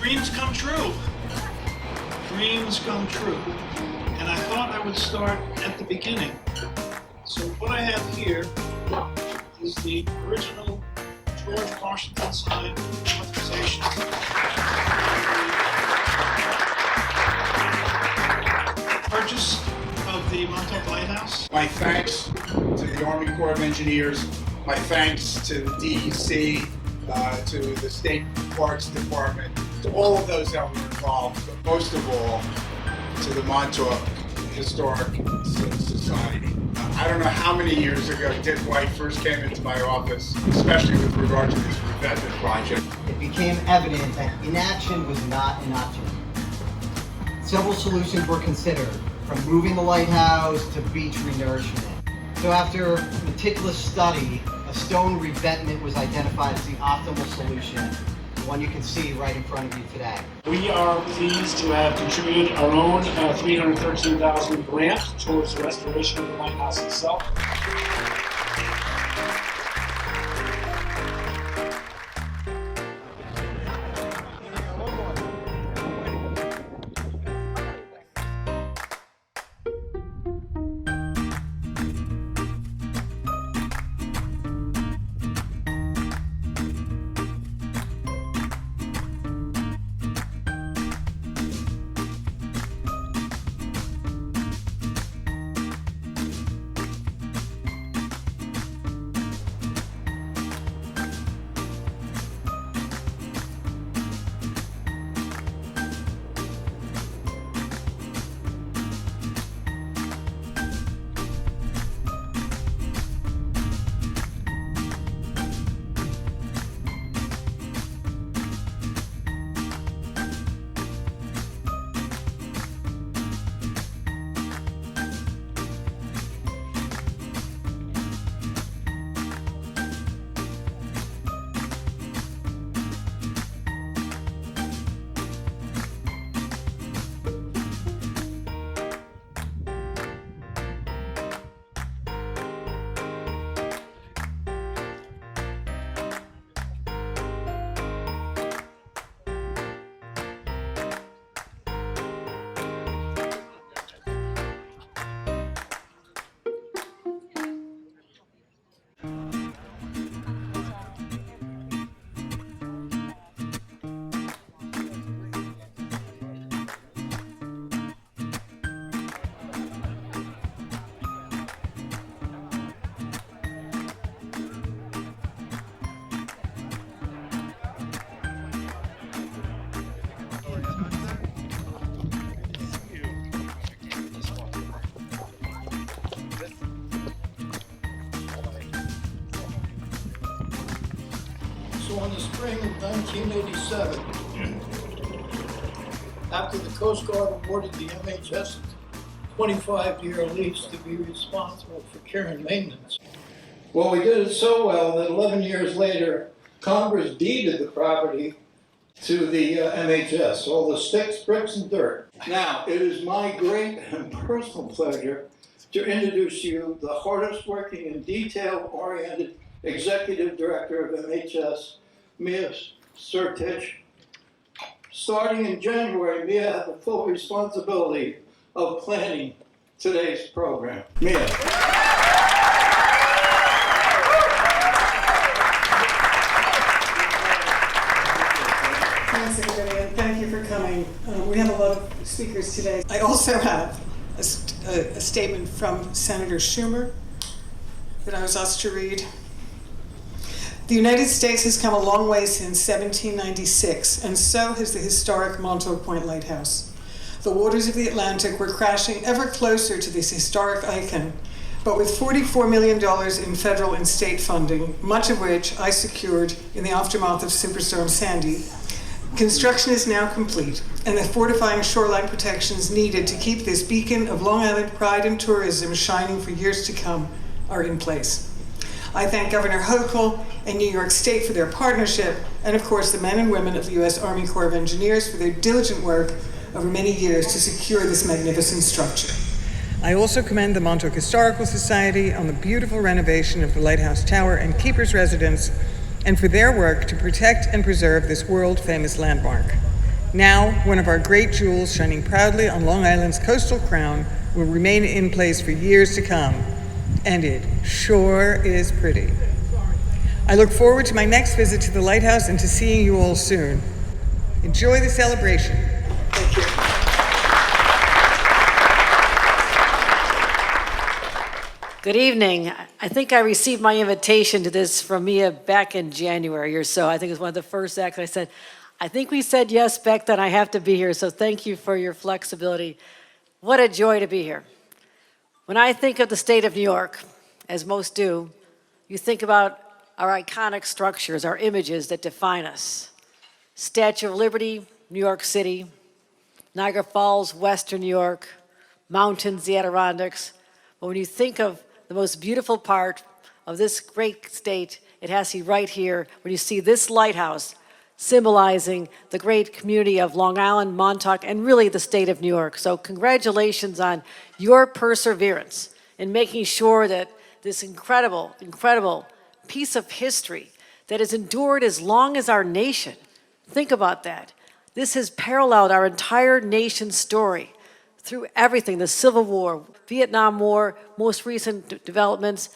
Dreams come true. Dreams come true. And I thought I would start at the beginning. So what I have here is the original George Washington signed authorization. Purchase of the Montauk Lighthouse. My thanks to the Army Corps of Engineers. My thanks to the DEC, to the State Parks Department, to all of those that were involved, but most of all, to the Montauk Historic Society. I don't know how many years ago Dick White first came into my office, especially with regard to this revetment project. It became evident that inaction was not an option. Several solutions were considered, from moving the lighthouse to beach renourishment. So after meticulous study, a stone revetment was identified as the optimal solution, the one you can see right in front of you today. We are pleased to have contributed our own $313,000 grant towards the restoration of the lighthouse itself. So in the spring of 1987, after the Coast Guard awarded the MHS a 25-year lease to be responsible for care and maintenance. Well, we did it so well that 11 years later, Congress deeded the property to the MHS, all the sticks, bricks, and dirt. Now, it is my great and personal pleasure to introduce to you the hardest working and detail-oriented Executive Director of MHS, Mia Sertich. Starting in January, Mia had the full responsibility of planning today's program. Mia. Thanks, everybody, and thank you for coming. We have a lot of speakers today. I also have a statement from Senator Schumer that I was asked to read. The United States has come a long way since 1796, and so has the historic Montauk Point Lighthouse. The waters of the Atlantic were crashing ever closer to this historic icon, but with $44 million in federal and state funding, much of which I secured in the aftermath of Superstorm Sandy, construction is now complete, and the fortifying shoreline protections needed to keep this beacon of Long Island pride and tourism shining for years to come are in place. I thank Governor Hochul and New York State for their partnership, and of course the men and women of the U.S. Army Corps of Engineers for their diligent work over many years to secure this magnificent structure. I also commend the Montauk Historical Society on the beautiful renovation of the Lighthouse Tower and Keeper's Residence, and for their work to protect and preserve this world-famous landmark. Now, one of our great jewels shining proudly on Long Island's coastal crown will remain in place for years to come. And it sure is pretty. I look forward to my next visit to the lighthouse and to seeing you all soon. Enjoy the celebration. Thank you. Good evening. I think I received my invitation to this from Mia back in January or so. I think it was one of the first acts I said, I think we said yes back then, I have to be here, so thank you for your flexibility. What a joy to be here. When I think of the state of New York, as most do, you think about our iconic structures, our images that define us. Statue of Liberty, New York City, Niagara Falls, Western New York, mountains, the Adirondacks. But when you think of the most beautiful part of this great state, it has to be right here when you see this lighthouse symbolizing the great community of Long Island, Montauk, and really the state of New York. So congratulations on your perseverance in making sure that this incredible, incredible piece of history that has endured as long as our nation. Think about that. This has paralleled our entire nation's story through everything, the Civil War, Vietnam War, most recent developments.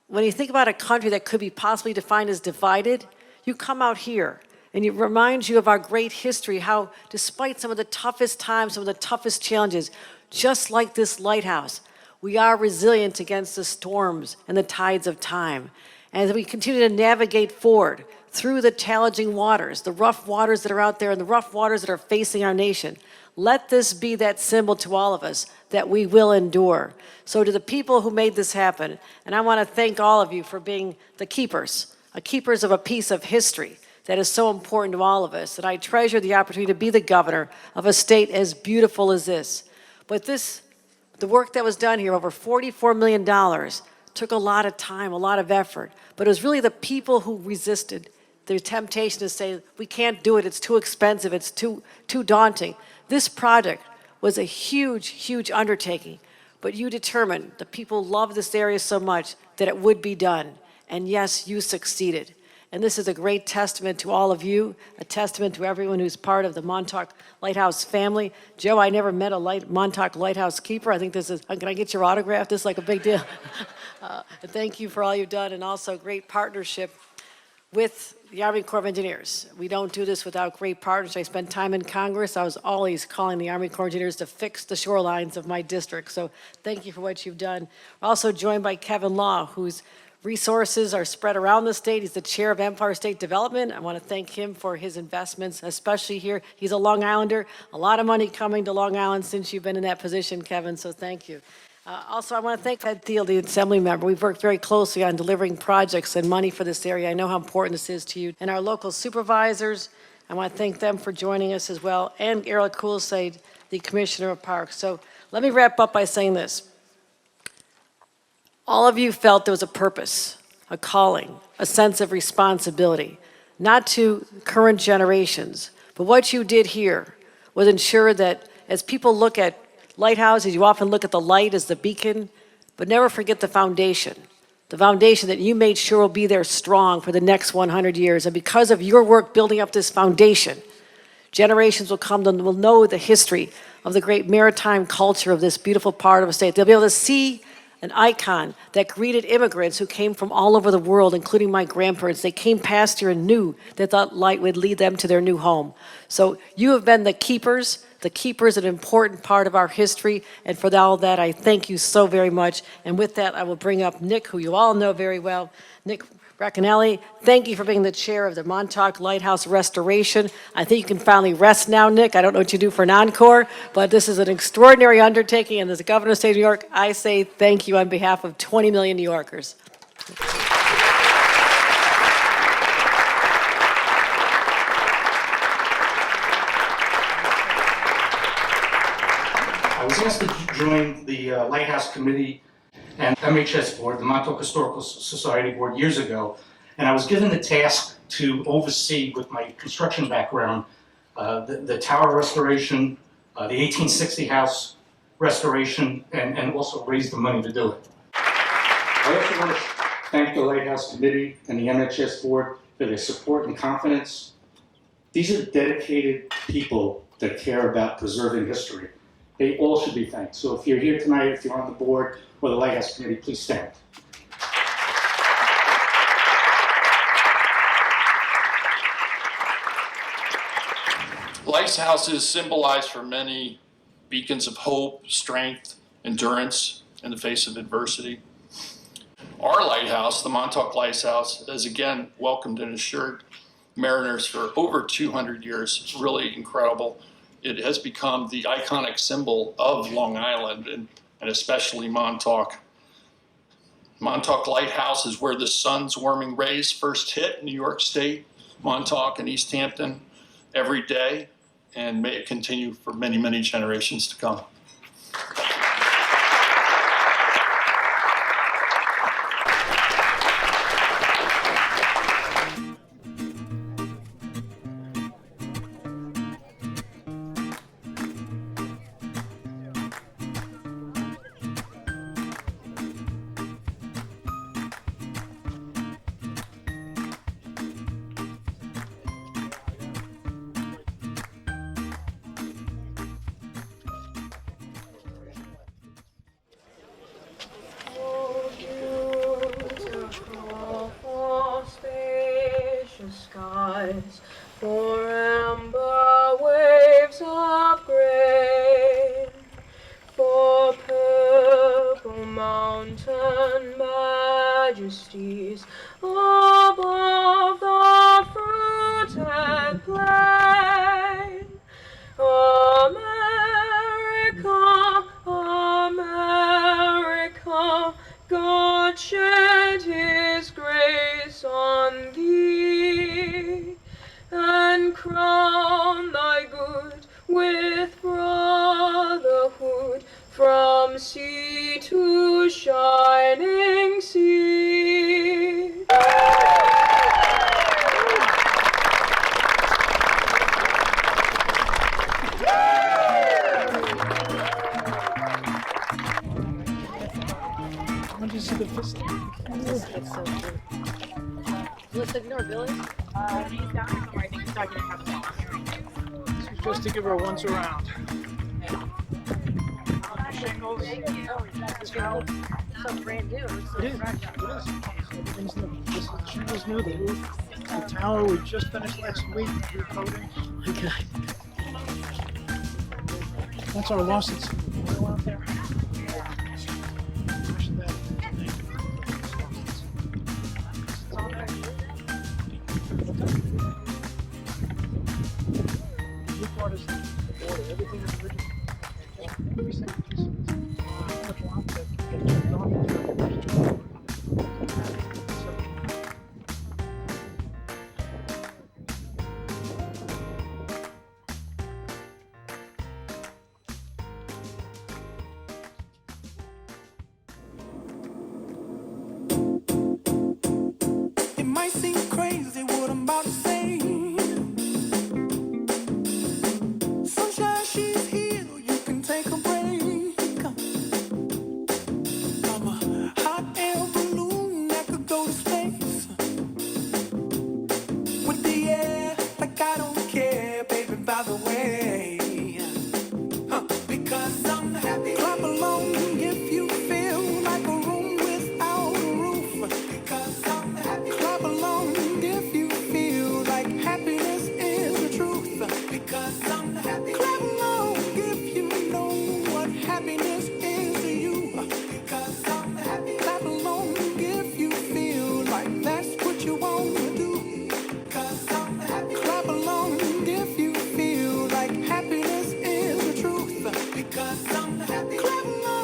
When you think about a country that could be possibly defined as divided, you come out here and it reminds you of our great history, how despite some of the toughest times, some of the toughest challenges, just like this lighthouse, we are resilient against the storms and the tides of time. And as we continue to navigate forward through the challenging waters, the rough waters that are out there and the rough waters that are facing our nation, let this be that symbol to all of us that we will endure. So to the people who made this happen, and I want to thank all of you for being the keepers of a piece of history that is so important to all of us. And I treasure the opportunity to be the governor of a state as beautiful as this. But the work that was done here, over $44 million, took a lot of time, a lot of effort. But it was really the people who resisted the temptation to say, we can't do it, it's too expensive, it's too daunting. This project was a huge, huge undertaking. But you determined, the people love this area so much, that it would be done. And yes, you succeeded. And this is a great testament to all of you, a testament to everyone who's part of the Montauk Lighthouse family. Joe, I never met a Montauk Lighthouse keeper. I think this is, can I get your autograph? This is like a big deal. Thank you for all you've done, and also great partnership with the Army Corps of Engineers. We don't do this without great partners. I spent time in Congress. I was always calling the Army Corps of Engineers to fix the shorelines of my district. So thank you for what you've done. We're also joined by Kevin Law, whose resources are spread around the state. He's the chair of Empire State Development. I want to thank him for his investments, especially here. He's a Long Islander. A lot of money coming to Long Island since you've been in that position, Kevin, so thank you. Also, I want to thank Ed Thiel, the Assembly member. We've worked very closely on delivering projects and money for this area. I know how important this is to you. And our local supervisors, I want to thank them for joining us as well, and Erla Kulsaid, the Commissioner of Parks. So let me wrap up by saying this. All of you felt there was a purpose, a calling, a sense of responsibility, not to current generations, but what you did here was ensure that as people look at lighthouses, you often look at the light as the beacon, but never forget the foundation that you made sure will be there strong for the next 100 years. And because of your work building up this foundation, generations will come and will know the history of the great maritime culture of this beautiful part of the state. They'll be able to see an icon that greeted immigrants who came from all over the world, including my grandparents. They came past here and knew that that light would lead them to their new home. So you have been the keepers. The keepers, an important part of our history, and for all that, I thank you so very much. And with that, I will bring up Nick, who you all know very well. Nick Braccanelli, thank you for being the chair of the Montauk Lighthouse Restoration. I think you can finally rest now, Nick. I don't know what you do for an encore, but this is an extraordinary undertaking, and as the governor of the state of New York, I say thank you on behalf of 20 million New Yorkers. I was asked to join the Lighthouse Committee and MHS Board, the Montauk Historical Society Board, years ago, and I was given the task to oversee, with my construction background, the tower restoration, the 1860 house restoration, and also raise the money to do it. I also want to thank the Lighthouse Committee and the MHS Board for their support and confidence. These are dedicated people that care about preserving history. They all should be thanked. So if you're here tonight, if you're on the board or the Lighthouse Committee, please stand. Lighthouses symbolize for many beacons of hope, strength, endurance in the face of adversity. Our lighthouse, the Montauk Lighthouse, has again welcomed and assured mariners for over 200 years. It's really incredible. It has become the iconic symbol of Long Island and especially Montauk. Montauk Lighthouse is where the sun's warming rays first hit New York State, Montauk, and East Hampton every day, and may it continue for many, many generations to come. Skies, for amber waves of grain, for purple mountain majesties above the fruited plain. America, America, God shed his grace on thee, and crown thy good with brotherhood from sea to shining sea. Let's ignore Billy. He's down here somewhere. I think he's talking to have Just to give her once around. Shingles. It's so brand new. It is. Everything's new. This shingles new. The roof, the tower we just finished last week. Recoating. Okay. That's our losses. Oil out there. Everything is original. Every single piece of this. Much longer that gets checked off. It might seem crazy what I'm about to say. Sunshine, she's here, you can take a break. I'm a hot air clapping